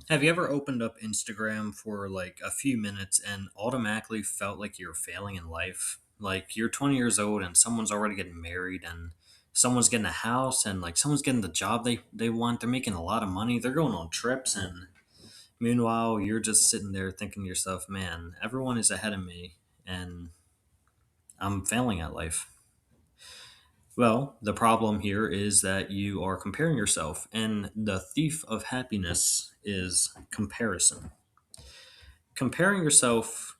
Have you ever opened up Instagram for like a few minutes and automatically felt like you're failing in life? Like you're 20 years old and someone's already getting married and someone's getting a house and like someone's getting the job they want. They're making a lot of money. They're going on trips and meanwhile you're just sitting there thinking to yourself, man, everyone is ahead of me and I'm failing at life. Well, the problem here is that you are comparing yourself, and the thief of happiness is comparison. Comparing yourself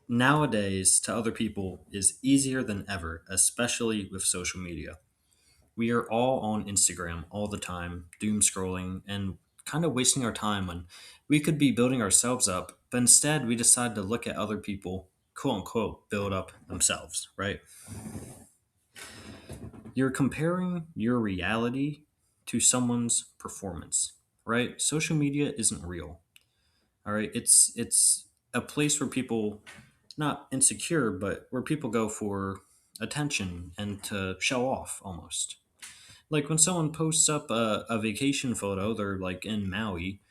nowadays to other people is easier than ever, especially with social media. We are all on Instagram all the time, doom scrolling and kind of wasting our time when we could be building ourselves up, but instead we decide to look at other people, quote unquote, build up themselves, right? You're comparing your reality to someone's performance, right? Social media isn't real. All right, it's a place where people not insecure, but where people go for attention and to show off almost. Like when someone posts up a vacation photo, they're like in Maui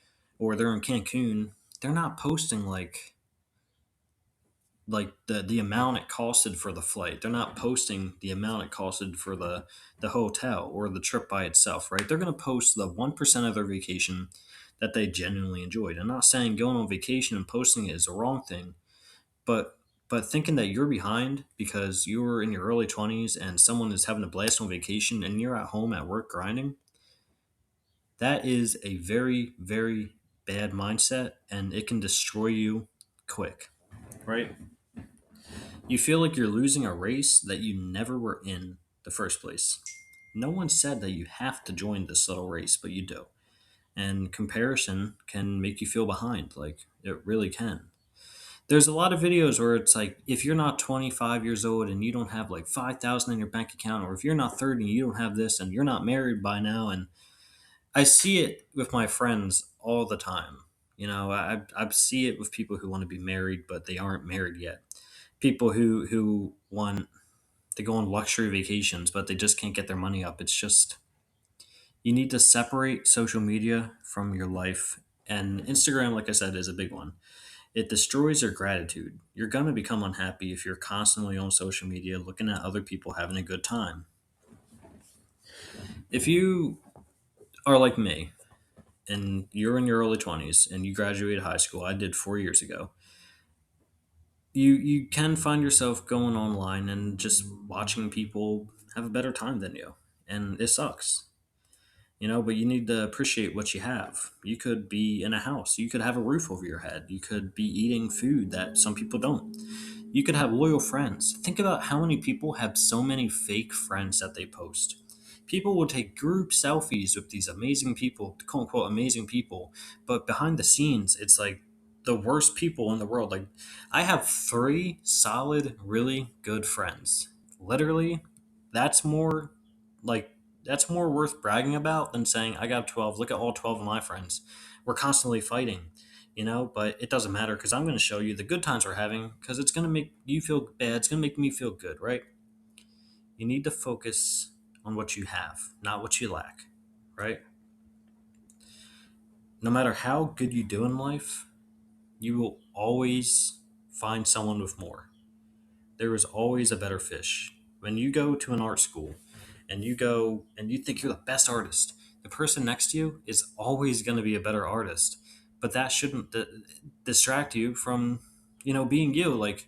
or they're in Cancun, they're not posting like the amount it costed for the flight. They're not posting the amount it costed for the hotel or the trip by itself, right? They're going to post the 1% of their vacation that they genuinely enjoyed. I'm not saying going on vacation and posting it is the wrong thing, but thinking that you're behind because you're in your early 20s and someone is having a blast on vacation and you're at home at work grinding, that is a very, very bad mindset and it can destroy you quick, right? You feel like you're losing a race that you never were in the first place. No one said that you have to join this little race, but you do. And comparison can make you feel behind, like it really can. There's a lot of videos where it's like if you're not 25 years old and you don't have like 5,000 in your bank account, or if you're not 30 and you don't have this and you're not married by now, and I see it with my friends all the time. I see it with people who want to be married but they aren't married yet. People who want to go on luxury vacations but they just can't get their money up. It's just you need to separate social media from your life, and Instagram, like I said, is a big one. It destroys your gratitude. You're going to become unhappy if you're constantly on social media looking at other people having a good time. If you are like me and you're in your early 20s and you graduated high school, I did 4 years ago, you can find yourself going online and just watching people have a better time than you. And it sucks. But you need to appreciate what you have. You could be in a house, you could have a roof over your head, you could be eating food that some people don't. You could have loyal friends. Think about how many people have so many fake friends that they post. People will take group selfies with these amazing people, quote unquote amazing people, but behind the scenes, it's like the worst people in the world. Like, I have three solid, really good friends. Literally, that's more like that's more worth bragging about than saying I got 12. Look at all 12 of my friends. We're constantly fighting, but it doesn't matter because I'm going to show you the good times we're having because it's going to make you feel bad. It's going to make me feel good, right? You need to focus on what you have, not what you lack, right? No matter how good you do in life, you will always find someone with more. There is always a better fish. When you go to an art school and you go and you think you're the best artist, the person next to you is always going to be a better artist. But that shouldn't distract you from, being you. Like,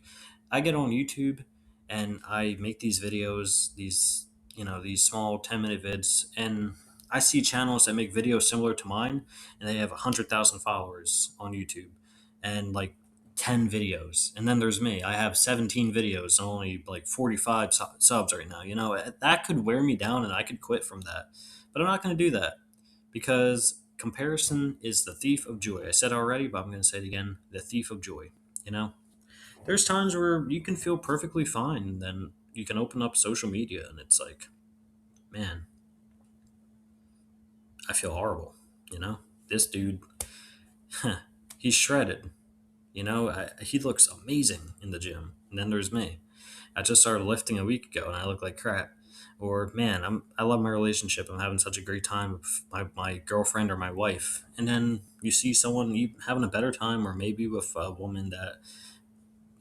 I get on YouTube and I make these videos, these small 10-minute vids, and I see channels that make videos similar to mine, and they have 100,000 followers on YouTube, and like 10 videos. And then there's me. I have 17 videos and only like 45 subs right now. That could wear me down and I could quit from that. But I'm not going to do that because comparison is the thief of joy. I said it already, but I'm going to say it again, the thief of joy. You know, there's times where you can feel perfectly fine and then you can open up social media and it's like, man, I feel horrible. This dude, he's shredded. He looks amazing in the gym. And then there's me. I just started lifting a week ago and I look like crap. Or man, I love my relationship. I'm having such a great time with my girlfriend or my wife. And then you see someone you having a better time, or maybe with a woman that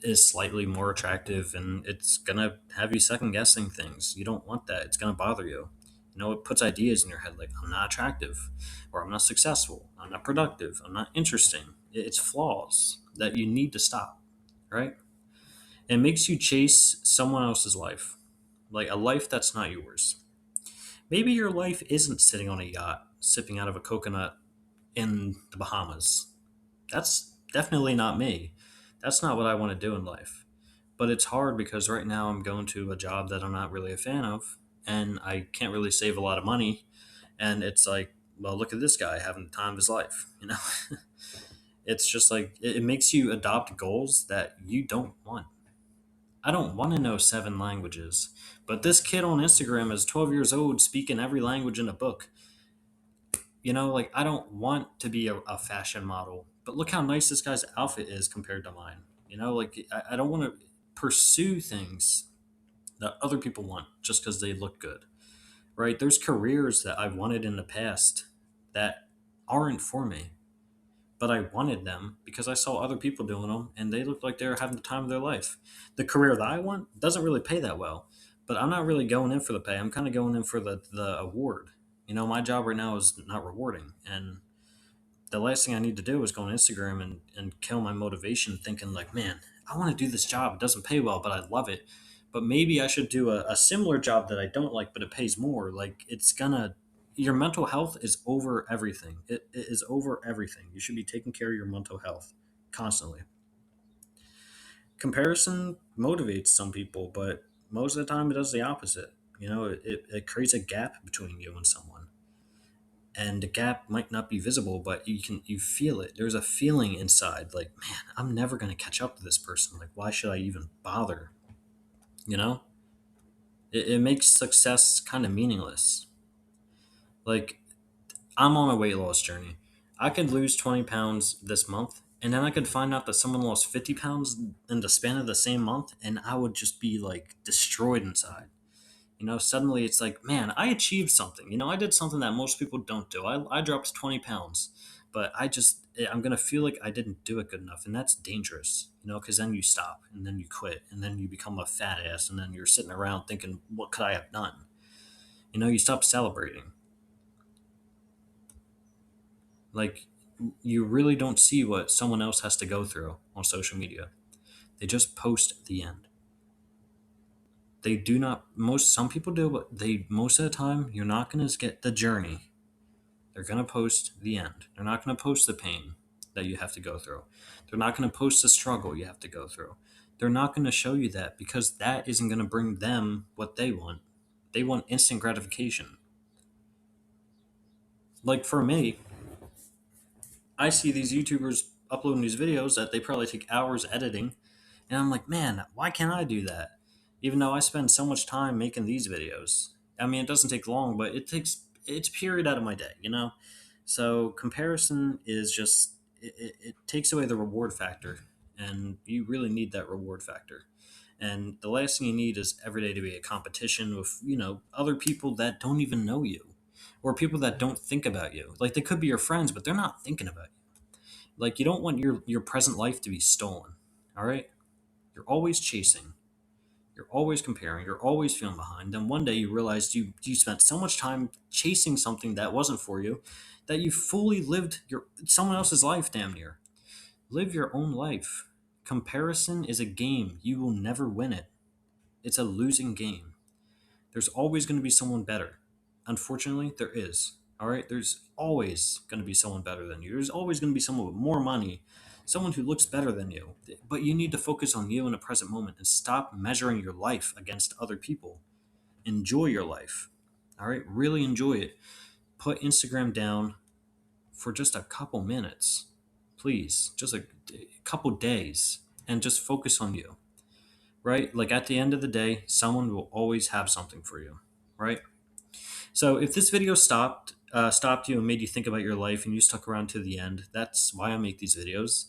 is slightly more attractive, and it's gonna have you second guessing things. You don't want that. It's gonna bother you. It puts ideas in your head like I'm not attractive, or I'm not successful, I'm not productive, I'm not interesting. It's flaws that you need to stop, right? It makes you chase someone else's life, like a life that's not yours. Maybe your life isn't sitting on a yacht, sipping out of a coconut in the Bahamas. That's definitely not me. That's not what I want to do in life. But it's hard because right now I'm going to a job that I'm not really a fan of, and I can't really save a lot of money. And it's like, well, look at this guy having the time of his life. It's just like it makes you adopt goals that you don't want. I don't want to know seven languages, but this kid on Instagram is 12 years old speaking every language in a book. Like I don't want to be a fashion model, but look how nice this guy's outfit is compared to mine. Like I don't want to pursue things that other people want just because they look good, right? There's careers that I've wanted in the past that aren't for me, but I wanted them because I saw other people doing them and they looked like they were having the time of their life. The career that I want doesn't really pay that well, but I'm not really going in for the pay. I'm kind of going in for the award. My job right now is not rewarding. And the last thing I need to do is go on Instagram and kill my motivation thinking like, man, I want to do this job. It doesn't pay well, but I love it. But maybe I should do a similar job that I don't like, but it pays more. Like your mental health is over everything. It is over everything. You should be taking care of your mental health constantly. Comparison motivates some people, but most of the time it does the opposite. It creates a gap between you and someone, and the gap might not be visible, but you feel it. There's a feeling inside like, man, I'm never going to catch up to this person. Like, why should I even bother? you know it makes success kind of meaningless. Like, I'm on a weight loss journey. I could lose 20 pounds this month, and then I could find out that someone lost 50 pounds in the span of the same month, and I would just be like destroyed inside. Suddenly it's like, man, I achieved something. I did something that most people don't do. I dropped 20 pounds, but I'm going to feel like I didn't do it good enough. And that's dangerous, because then you stop and then you quit and then you become a fat ass and then you're sitting around thinking, what could I have done? You stop celebrating. Like, you really don't see what someone else has to go through on social media. They just post the end. They do not, some people do, but most of the time, you're not going to get the journey. They're going to post the end. They're not going to post the pain that you have to go through. They're not going to post the struggle you have to go through. They're not going to show you that because that isn't going to bring them what they want. They want instant gratification. Like for me, I see these YouTubers uploading these videos that they probably take hours editing, and I'm like, man, why can't I do that? Even though I spend so much time making these videos. I mean, it doesn't take long, but it's period out of my day. So comparison is just it takes away the reward factor, and you really need that reward factor. And the last thing you need is every day to be a competition with other people that don't even know you, or people that don't think about you. Like they could be your friends, but they're not thinking about you. Like you don't want your present life to be stolen. All right, you're always chasing. You're always comparing. You're always feeling behind. Then one day you realized you spent so much time chasing something that wasn't for you that you fully lived your someone else's life damn near. Live your own life. Comparison is a game. You will never win it. It's a losing game. There's always going to be someone better. Unfortunately, there is. All right? There's always going to be someone better than you. There's always going to be someone with more money, someone who looks better than you. But you need to focus on you in the present moment and stop measuring your life against other people. Enjoy your life. All right? Really enjoy it. Put Instagram down for just a couple minutes. Please, just a couple days, and just focus on you. Right? Like at the end of the day, someone will always have something for you. Right? So if this video stopped you and made you think about your life and you stuck around to the end, that's why I make these videos.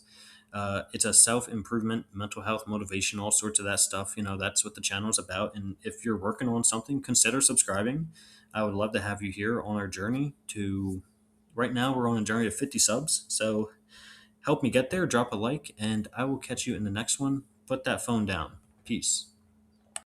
It's a self improvement, mental health, motivation, all sorts of that stuff. That's what the channel is about. And if you're working on something, consider subscribing. I would love to have you here on our journey to. Right now, we're on a journey to 50 subs. So help me get there, drop a like, and I will catch you in the next one. Put that phone down. Peace.